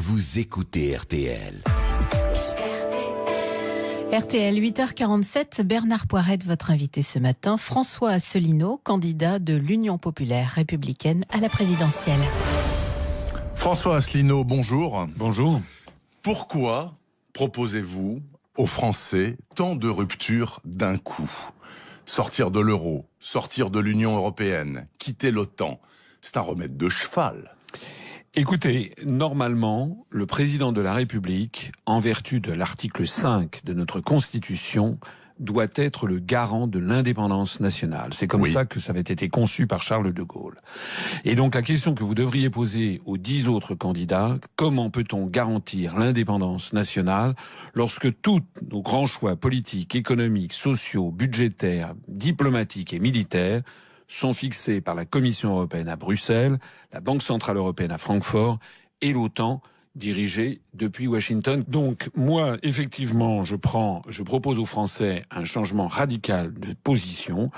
vous écoutez RTL. RTL 8h47, Bernard Poirette, votre invité ce matin. François Asselineau, candidat de l'Union populaire républicaine à la présidentielle. François Asselineau, bonjour. Bonjour. Pourquoi proposez-vous aux Français tant de ruptures d'un coup ? Sortir de l'euro, sortir de l'Union européenne, quitter l'OTAN, c'est un remède de cheval. Écoutez, normalement, le président de la République, en vertu de l'article 5 de notre Constitution, doit être le garant de l'indépendance nationale. C'est comme ça que ça avait été conçu par Charles de Gaulle. Et donc la question que vous devriez poser aux 10 autres candidats, comment peut-on garantir l'indépendance nationale lorsque tous nos grands choix politiques, économiques, sociaux, budgétaires, diplomatiques et militaires sont fixés par la Commission européenne à Bruxelles, la Banque centrale européenne à Francfort et l'OTAN dirigée depuis Washington. Donc moi, effectivement, je propose aux Français un changement radical de position.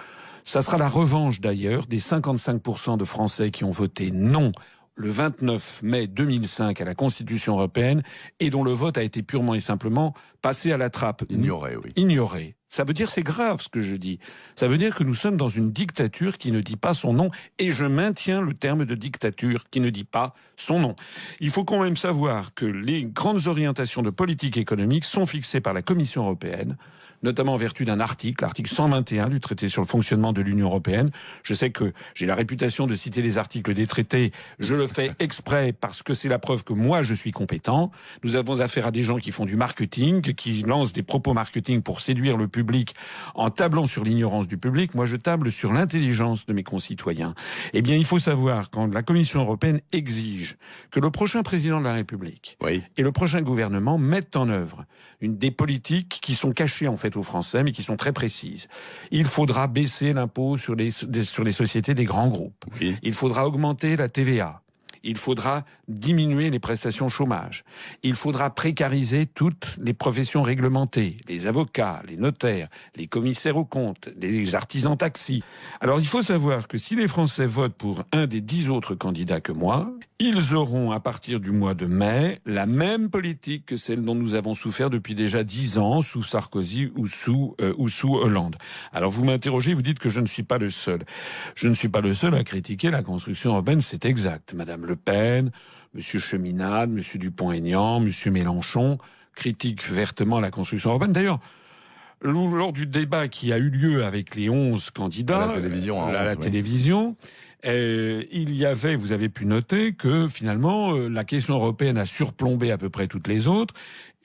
Ça sera la revanche d'ailleurs des 55% de Français qui ont voté non le 29 mai 2005 à la Constitution européenne et dont le vote a été purement et simplement passé à la trappe. Ignoré, oui. Ignoré. Ça veut dire, c'est grave ce que je dis. Ça veut dire que nous sommes dans une dictature qui ne dit pas son nom, et je maintiens le terme de dictature qui ne dit pas son nom. Il faut quand même savoir que les grandes orientations de politique économique sont fixées par la Commission européenne, notamment en vertu d'un article, l'article 121 du traité sur le fonctionnement de l'Union européenne. Je sais que j'ai la réputation de citer les articles des traités. Je le fais exprès parce que c'est la preuve que moi, je suis compétent. Nous avons affaire à des gens qui font du marketing, qui lancent des propos marketing pour séduire le public en tablant sur l'ignorance du public. Moi, je table sur l'intelligence de mes concitoyens. Eh bien, il faut savoir, quand la Commission européenne exige que le prochain président de la République et le prochain gouvernement mettent en œuvre des politiques qui sont cachées en fait aux Français, mais qui sont très précises. Il faudra baisser l'impôt sur les sociétés des grands groupes. Oui. Il faudra augmenter la TVA. Il faudra diminuer les prestations chômage. Il faudra précariser toutes les professions réglementées, les avocats, les notaires, les commissaires aux comptes, les artisans taxis. Alors il faut savoir que si les Français votent pour un des 10 autres candidats que moi, ils auront à partir du mois de mai la même politique que celle dont nous avons souffert depuis déjà 10 ans sous Sarkozy ou sous Hollande. Alors vous m'interrogez, vous dites que je ne suis pas le seul. Je ne suis pas le seul à critiquer la construction européenne, c'est exact. Madame Le Pen, Monsieur Cheminade, Monsieur Dupont-Aignan, Monsieur Mélenchon critiquent vertement la construction européenne. D'ailleurs, lors du débat qui a eu lieu avec les 11 candidats à la télévision, il y avait, vous avez pu noter que finalement la question européenne a surplombé à peu près toutes les autres.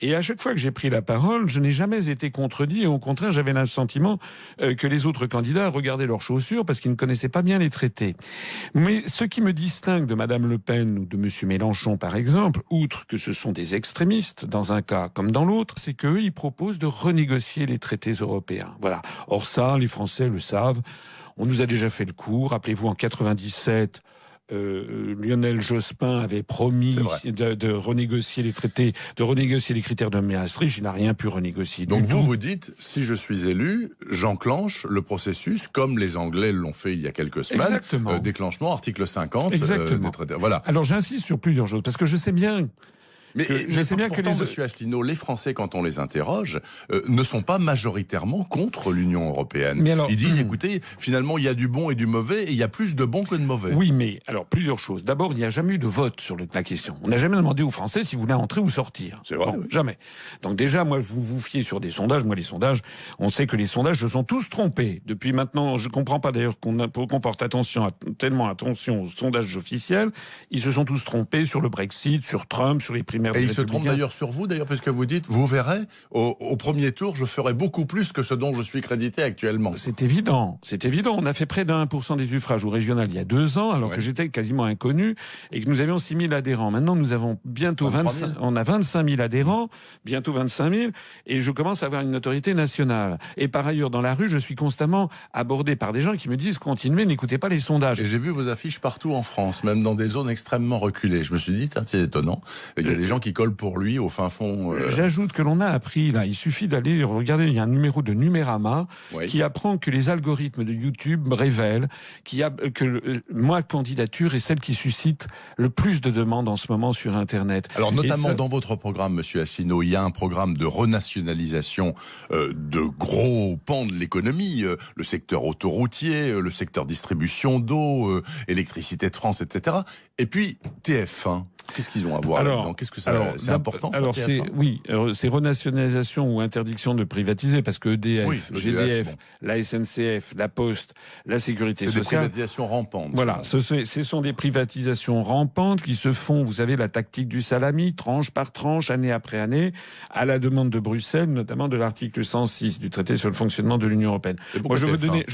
Et à chaque fois que j'ai pris la parole, je n'ai jamais été contredit. Et au contraire, j'avais le sentiment que les autres candidats regardaient leurs chaussures parce qu'ils ne connaissaient pas bien les traités. Mais ce qui me distingue de Madame Le Pen ou de Monsieur Mélenchon, par exemple, outre que ce sont des extrémistes dans un cas comme dans l'autre, c'est qu'eux, ils proposent de renégocier les traités européens. Voilà. Or ça, les Français le savent. On nous a déjà fait le coup. Rappelez-vous, en 97... Lionel Jospin avait promis de renégocier les traités, de renégocier les critères de Maastricht. Il n'a rien pu renégocier. Donc vous dites, si je suis élu, j'enclenche le processus comme les Anglais l'ont fait il y a quelques semaines. Exactement. Déclenchement, article 50 des traités. Voilà. Alors j'insiste sur plusieurs choses parce que je sais bien. Mais Monsieur Asselineau, les Français, quand on les interroge, ne sont pas majoritairement contre l'Union européenne. Ils disent, écoutez, finalement, il y a du bon et du mauvais, et il y a plus de bon que de mauvais. Oui, mais alors, plusieurs choses. D'abord, il n'y a jamais eu de vote sur la question. On n'a jamais demandé aux Français si vous voulez entrer ou sortir. C'est vrai. Bon, jamais. Donc déjà, moi, vous vous fiez sur des sondages. Moi, les sondages, on sait que les sondages se sont tous trompés. Depuis maintenant, je comprends pas d'ailleurs qu'on porte tellement attention aux sondages officiels. Ils se sont tous trompés sur le Brexit, sur Trump, sur les primaires des Républicains. Et ils se trompent d'ailleurs sur vous, parce que vous dites, vous verrez, au premier tour, je ferai beaucoup plus que ce dont je suis crédité actuellement. C'est évident, c'est évident. On a fait près d'1% des suffrages au régional il y a 2 ans, alors que j'étais quasiment inconnu, et que nous avions 6 000 adhérents. Maintenant, nous avons bientôt 25 000 adhérents, bientôt 25 000, et je commence à avoir une notoriété nationale. Et par ailleurs, dans la rue, je suis constamment abordé par des gens qui me disent, continuez, n'écoutez pas les sondages. Et j'ai vu vos affiches partout en France, même dans des zones extrêmement reculées. Je me suis dit, c'est étonnant. Il y a des gens qui collent pour lui au fin fond. J'ajoute que l'on a appris, là, il suffit d'aller regarder, il y a un numéro de Numérama qui apprend que les algorithmes de YouTube révèlent que ma candidature est celle qui suscite le plus de demandes en ce moment sur Internet. Alors notamment dans votre programme, Monsieur Asselineau, il y a un programme de renationalisation de gros pans de l'économie, le secteur autoroutier, le secteur distribution d'eau, électricité de France, etc. Et puis TF1. Qu'est-ce qu'ils ont à voir là-dedans? Qu'est-ce que c'est important? Alors c'est renationalisation ou interdiction de privatiser, parce que EDF, GDF, la SNCF, la Poste, la Sécurité sociale. C'est des privatisations rampantes. Voilà, ce sont des privatisations rampantes qui se font, vous savez, la tactique du salami, tranche par tranche, année après année, à la demande de Bruxelles, notamment de l'article 106 du traité sur le fonctionnement de l'Union européenne. Moi, je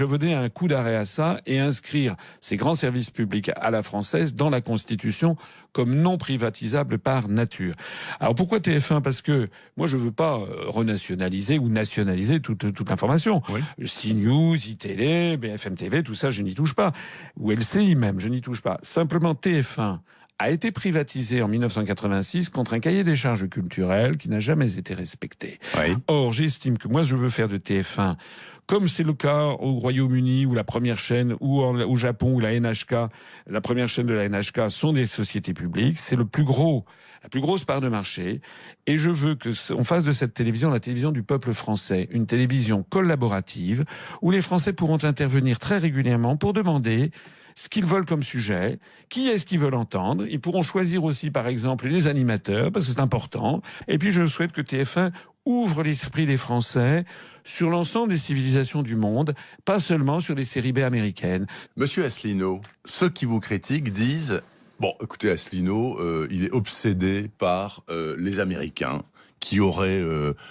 veux donner un coup d'arrêt à ça et inscrire ces grands services publics à la française dans la Constitution comme non privatisable par nature. Alors pourquoi TF1? Parce que moi je veux pas renationaliser ou nationaliser toute l'information. CNews, iTélé, BFM TV, tout ça je n'y touche pas. Ou LCI même, je n'y touche pas. Simplement TF1 a été privatisé en 1986 contre un cahier des charges culturelles qui n'a jamais été respecté. Or, j'estime que moi je veux faire de TF1, comme c'est le cas au Royaume-Uni, où la première chaîne, ou au Japon, où la NHK, la première chaîne de la NHK sont des sociétés publiques, c'est la plus grosse part de marché, et je veux que on fasse de cette télévision la télévision du peuple français, une télévision collaborative, où les Français pourront intervenir très régulièrement pour demander ce qu'ils veulent comme sujet, qui est-ce qu'ils veulent entendre. Ils pourront choisir aussi, par exemple, les animateurs, parce que c'est important. Et puis, je souhaite que TF1 ouvre l'esprit des Français sur l'ensemble des civilisations du monde, pas seulement sur les séries B américaines. Monsieur Asselineau, ceux qui vous critiquent disent... Bon, écoutez, Asselineau, il est obsédé par les Américains qui auraient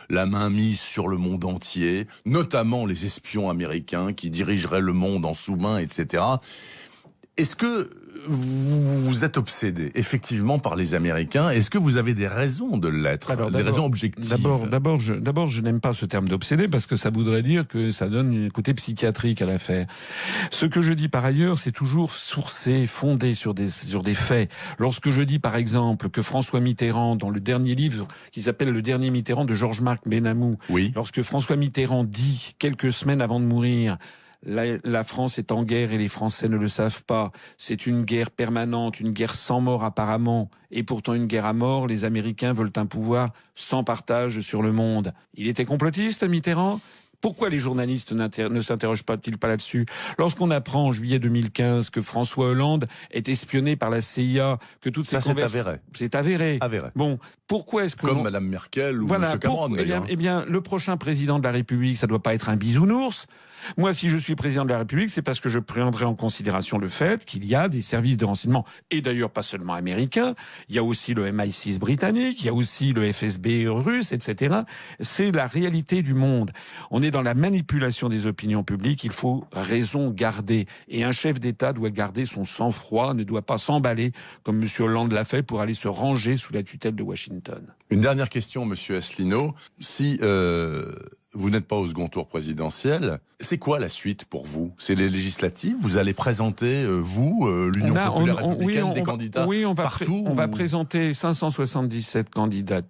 la main mise sur le monde entier, notamment les espions américains qui dirigeraient le monde en sous-main, etc. Est-ce que vous êtes obsédé effectivement par les Américains? Est-ce que vous avez des raisons de l'être, des raisons objectives? D'abord, je n'aime pas ce terme d'obsédé parce que ça voudrait dire que ça donne un côté psychiatrique à l'affaire. Ce que je dis par ailleurs, c'est toujours sourcé, fondé sur des faits. Lorsque je dis par exemple que François Mitterrand, dans le dernier livre qui s'appelle Le dernier Mitterrand de Georges-Marc Benamou, lorsque François Mitterrand dit quelques semaines avant de mourir: la France est en guerre et les Français ne le savent pas. C'est une guerre permanente, une guerre sans mort apparemment, et pourtant une guerre à mort. Les Américains veulent un pouvoir sans partage sur le monde. Il était complotiste, Mitterrand? Pourquoi les journalistes ne s'interrogent-ils pas là-dessus? Lorsqu'on apprend en juillet 2015 que François Hollande est espionné par la CIA, que toutes ces conversations... C'est avéré. Bon, pourquoi est-ce que... Comme Madame Merkel ou M. Cameron, d'ailleurs. Eh bien, le prochain président de la République, ça doit pas être un bisounours. Moi, si je suis président de la République, c'est parce que je prendrai en considération le fait qu'il y a des services de renseignement, et d'ailleurs pas seulement américains, il y a aussi le MI6 britannique, il y a aussi le FSB russe, etc. C'est la réalité du monde. On est dans la manipulation des opinions publiques, il faut raison garder. Et un chef d'État doit garder son sang-froid, ne doit pas s'emballer comme M. Hollande l'a fait pour aller se ranger sous la tutelle de Washington. Une dernière question, M. Asselineau. Si vous n'êtes pas au second tour présidentiel, c'est quoi la suite pour vous? C'est les législatives? Vous allez présenter, l'Union populaire républicaine, des candidats partout? On va présenter 577 candidats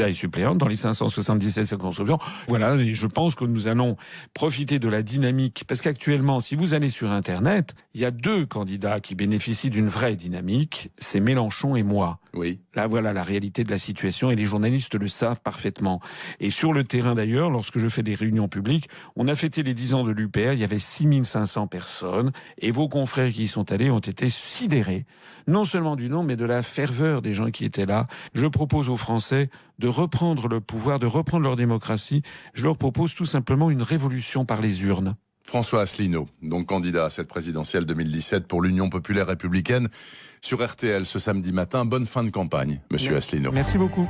et suppléantes dans les 577 circonscriptions. Voilà, et je pense que nous allons profiter de la dynamique, parce qu'actuellement, si vous allez sur Internet, il y a deux candidats qui bénéficient d'une vraie dynamique, c'est Mélenchon et moi. Oui. Là, voilà la réalité de la situation, et les journalistes le savent parfaitement. Et sur le terrain d'ailleurs, lorsque je fais des réunions publiques, on a fêté les 10 ans de l'UPR, il y avait 6500 personnes, et vos confrères qui y sont allés ont été sidérés, non seulement du nom, mais de la ferveur des gens qui étaient là. Je propose aux Français de reprendre le pouvoir, de reprendre leur démocratie. Je leur propose tout simplement une révolution par les urnes. François Asselineau, donc candidat à cette présidentielle 2017 pour l'Union populaire républicaine sur RTL ce samedi matin. Bonne fin de campagne, Monsieur Asselineau. Merci beaucoup.